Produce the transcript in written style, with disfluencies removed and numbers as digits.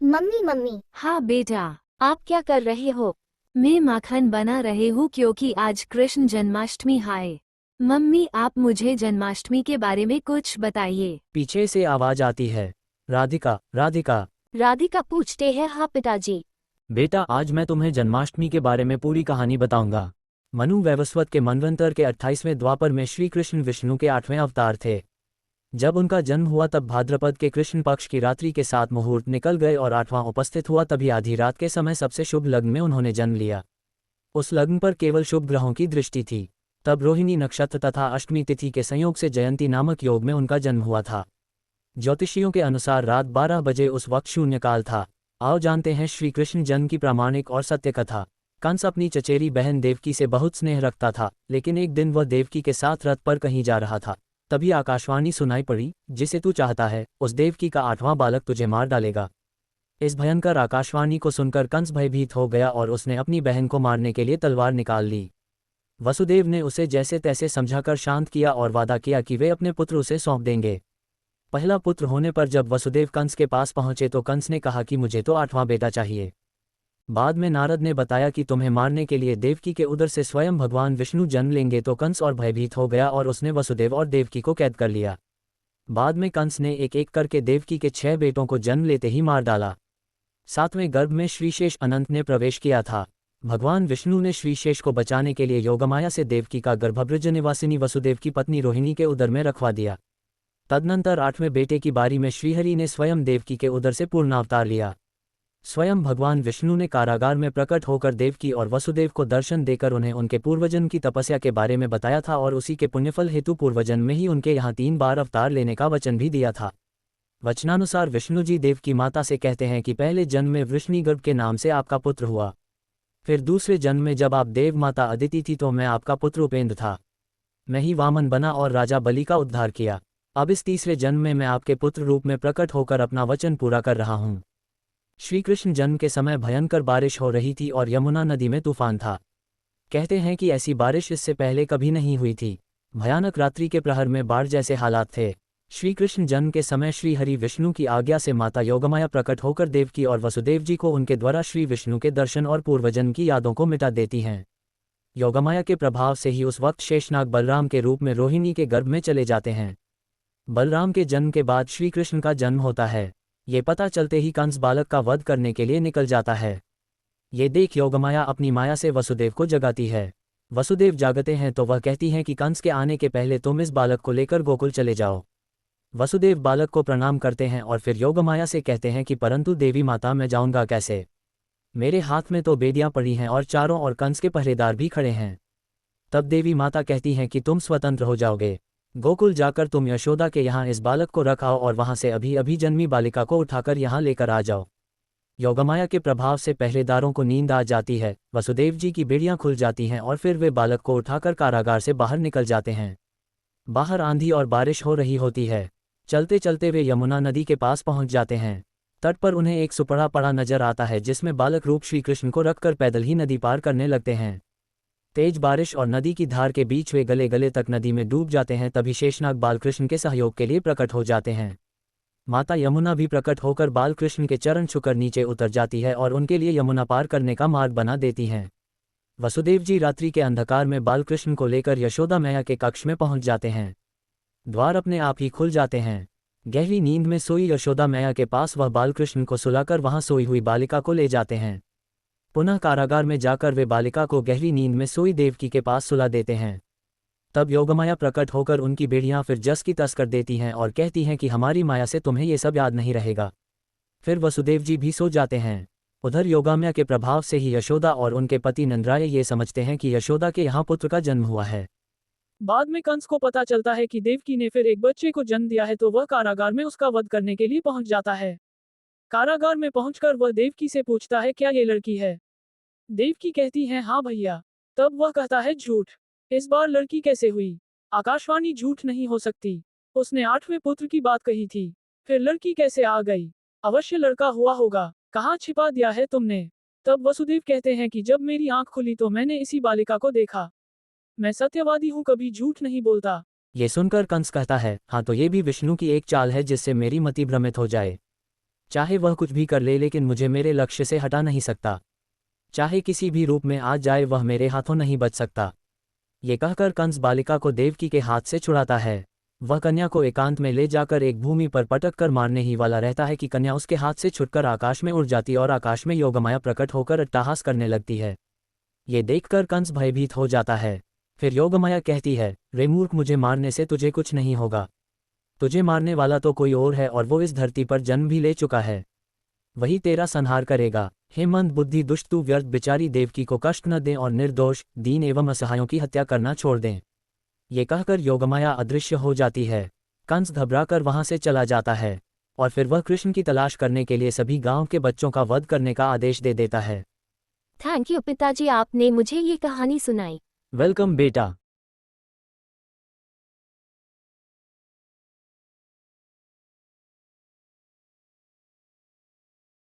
Mummy mummy. हाँ बेटा, आप क्या कर रहे हो? मैं माखन बना रही हूँ क्योंकि आज कृष्ण जन्माष्टमी है। मम्मी आप मुझे जन्माष्टमी के बारे में कुछ बताइए। पीछे से आवाज आती है, राधिका राधिका। राधिका पूछते हैं हाँ पिताजी। बेटा आज मैं तुम्हें जन्माष्टमी के बारे में पूरी कहानी बताऊंगा। मनु वैवस्वत के मनवंतर के 28वें द्वापर में श्री कृष्ण विष्णु के 8वें अवतार थे। जब उनका जन्म हुआ तब भाद्रपद के कृष्ण पक्ष की रात्रि के 7 मुहूर्त निकल गए और 8वां उपस्थित हुआ, तभी आधी रात के समय सबसे शुभ लग्न में उन्होंने जन्म लिया। उस लग्न पर केवल शुभ ग्रहों की दृष्टि थी। तब रोहिणी नक्षत्र तथा अष्टमी तिथि के संयोग से जयंती नामक योग में उनका जन्म हुआ था। ज्योतिषियों के अनुसार रात 12 बजे उस वक्त शून्यकाल था। आओ जानते हैं श्री कृष्ण जन्म की प्रामाणिक और सत्य कथा। कंस अपनी चचेरी बहन देवकी से बहुत स्नेह रखता था, लेकिन एक दिन वह देवकी के साथ रथ पर कहीं जा रहा था। तभी आकाशवाणी सुनाई पड़ी, जिसे तू चाहता है उस देवकी का 8वां बालक तुझे मार डालेगा। इस भयंकर आकाशवाणी को सुनकर कंस भयभीत हो गया और उसने अपनी बहन को मारने के लिए तलवार निकाल ली। वसुदेव ने उसे जैसे तैसे समझाकर शांत किया और वादा किया कि वे अपने पुत्र उसे सौंप देंगे। पहला पुत्र होने पर जब वसुदेव कंस के पास पहुंचे तो कंस ने कहा कि मुझे तो 8वां बेटा चाहिए। बाद में नारद ने बताया कि तुम्हें मारने के लिए देवकी के उदर से स्वयं भगवान विष्णु जन्म लेंगे, तो कंस और भयभीत हो गया और उसने वसुदेव और देवकी को कैद कर लिया। बाद में कंस ने एक एक करके देवकी के 6 बेटों को जन्म लेते ही मार डाला। 7वें गर्भ में श्रीशेष अनंत ने प्रवेश किया था। भगवान विष्णु ने श्रीशेष को बचाने के लिए योगमाया से देवकी का गर्भ ब्रज निवासिनी वसुदेव की पत्नी रोहिणी के उदर में रखवा दिया। तदनंतर 8वें बेटे की बारी में श्रीहरि ने स्वयं देवकी के उदर से पूर्णावतार लिया। स्वयं भगवान विष्णु ने कारागार में प्रकट होकर देवकी और वसुदेव को दर्शन देकर उन्हें उनके पूर्वजन्म की तपस्या के बारे में बताया था और उसी के पुण्यफल हेतु पूर्वजन्म में ही उनके यहाँ 3 बार अवतार लेने का वचन भी दिया था। वचनानुसार विष्णु जी देव की माता से कहते हैं कि पहले जन्म में वृष्णिगर्भ के नाम से आपका पुत्र हुआ। फिर दूसरे जन्म में जब आप देव माता अदिति थी तो मैं आपका पुत्र उपेंद्र था। मैं ही वामन बना और राजा बलि का उद्धार किया। अब इस तीसरे जन्म में मैं आपके पुत्र रूप में प्रकट होकर अपना वचन पूरा कर रहा हूँ। श्री कृष्ण जन्म के समय भयंकर बारिश हो रही थी और यमुना नदी में तूफान था। कहते हैं कि ऐसी बारिश इससे पहले कभी नहीं हुई थी। भयानक रात्रि के प्रहर में बाढ़ जैसे हालात थे। श्री कृष्ण जन्म के समय श्री हरि विष्णु की आज्ञा से माता योगमाया प्रकट होकर देवकी और वसुदेव जी को उनके द्वारा श्री विष्णु के दर्शन और पूर्वजन्म की यादों को मिटा देती हैं। योगमाया के प्रभाव से ही उस वक्त शेषनाग बलराम के रूप में रोहिणी के गर्भ में चले जाते हैं। बलराम के जन्म के बाद श्री कृष्ण का जन्म होता है। ये पता चलते ही कंस बालक का वध करने के लिए निकल जाता है। ये देख योगमाया अपनी माया से वसुदेव को जगाती है। वसुदेव जागते हैं तो वह कहती हैं कि कंस के आने के पहले तुम इस बालक को लेकर गोकुल चले जाओ। वसुदेव बालक को प्रणाम करते हैं और फिर योगमाया से कहते हैं कि परंतु देवी माता मैं जाऊंगा कैसे? मेरे हाथ में तो बेदियां पड़ी हैं और चारों ओर कंस के पहरेदार भी खड़े हैं। तब देवी माता कहती हैं कि तुम स्वतंत्र हो जाओगे। गोकुल जाकर तुम यशोदा के यहाँ इस बालक को रखाओ और वहां से अभी अभी जन्मी बालिका को उठाकर यहाँ लेकर आ जाओ। योगमाया के प्रभाव से पहरेदारों को नींद आ जाती है। वसुदेव जी की बेड़ियां खुल जाती हैं और फिर वे बालक को उठाकर कारागार से बाहर निकल जाते हैं। बाहर आंधी और बारिश हो रही होती है। चलते चलते वे यमुना नदी के पास पहुंच जाते हैं। तट पर उन्हें एक सुपड़ा पड़ा नजर आता है जिसमें बालक रूप श्री कृष्ण को रखकर पैदल ही नदी पार करने लगते हैं। तेज बारिश और नदी की धार के बीच वे गले गले तक नदी में डूब जाते हैं। तभी शेषनाग बालकृष्ण के सहयोग के लिए प्रकट हो जाते हैं। माता यमुना भी प्रकट होकर बालकृष्ण के चरण छूकर नीचे उतर जाती है और उनके लिए यमुना पार करने का मार्ग बना देती हैं। वसुदेव जी रात्रि के अंधकार में बालकृष्ण को लेकर यशोदा मैया के कक्ष में पहुंच जाते हैं। द्वार अपने आप ही खुल जाते हैं। गहरी नींद में सोई यशोदा मैया के पास वह बालकृष्ण को सुलाकर वहां सोई हुई बालिका को ले जाते हैं। पुनः कारागार में जाकर वे बालिका को गहरी नींद में सोई देवकी के पास सुला देते हैं। तब योगमाया प्रकट होकर उनकी बेड़ियां फिर जस की तस कर देती हैं और कहती हैं कि हमारी माया से तुम्हें ये सब याद नहीं रहेगा। फिर वसुदेव जी भी सो जाते हैं। उधर योगमाया के प्रभाव से ही यशोदा और उनके पति नंदराय ये समझते हैं कि यशोदा के यहाँ पुत्र का जन्म हुआ है। बाद में कंस को पता चलता है कि देवकी ने फिर एक बच्चे को जन्म दिया है तो वह कारागार में उसका वध करने के लिए पहुंच जाता है। कारागार में पहुंचकर वह देवकी से पूछता है क्या ये लड़की है? देवकी कहती है हाँ भैया। तब वह कहता है झूठ। इस बार लड़की कैसे हुई? आकाशवाणी झूठ नहीं हो सकती। उसने 8वें पुत्र की बात कही थी। फिर लड़की कैसे आ गई? अवश्य लड़का हुआ होगा। कहाँ छिपा दिया है तुमने? तब वसुदेव कहते हैं कि जब मेरी आंख खुली तो मैंने इसी बालिका को देखा। मैं सत्यवादी हूँ, कभी झूठ नहीं बोलता। ये सुनकर कंस कहता है हाँ तो ये भी विष्णु की एक चाल है जिससे मेरी मति भ्रमित हो जाए। चाहे वह कुछ भी कर ले लेकिन मुझे मेरे लक्ष्य से हटा नहीं सकता। चाहे किसी भी रूप में आ जाए वह मेरे हाथों नहीं बच सकता। ये कहकर कंस बालिका को देवकी के हाथ से छुड़ाता है। वह कन्या को एकांत में ले जाकर एक भूमि पर पटक कर मारने ही वाला रहता है कि कन्या उसके हाथ से छुटकर आकाश में उड़ जाती और आकाश में योगमाया प्रकट होकर अट्टहास करने लगती है। ये देखकर कंस भयभीत हो जाता है। फिर योगमाया कहती है, रे मूर्ख, मुझे मारने से तुझे कुछ नहीं होगा। तुझे मारने वाला तो कोई और है और वो इस धरती पर जन्म भी ले चुका है। वही तेरा संहार करेगा। हे मंद बुद्धि दुष्ट, तू व्यर्थ बिचारी देवकी को कष्ट न दें और निर्दोष, दीन एवं असहायों की हत्या करना छोड़ दें। ये कहकर योगमाया अदृश्य हो जाती है। कंस घबराकर वहां से चला जाता है और फिर वह कृष्ण की तलाश करने के लिए सभी गांव के बच्चों का वध करने का आदेश दे देता है। थैंक यू पिताजी, आपने मुझे ये कहानी सुनाई। वेलकम बेटा।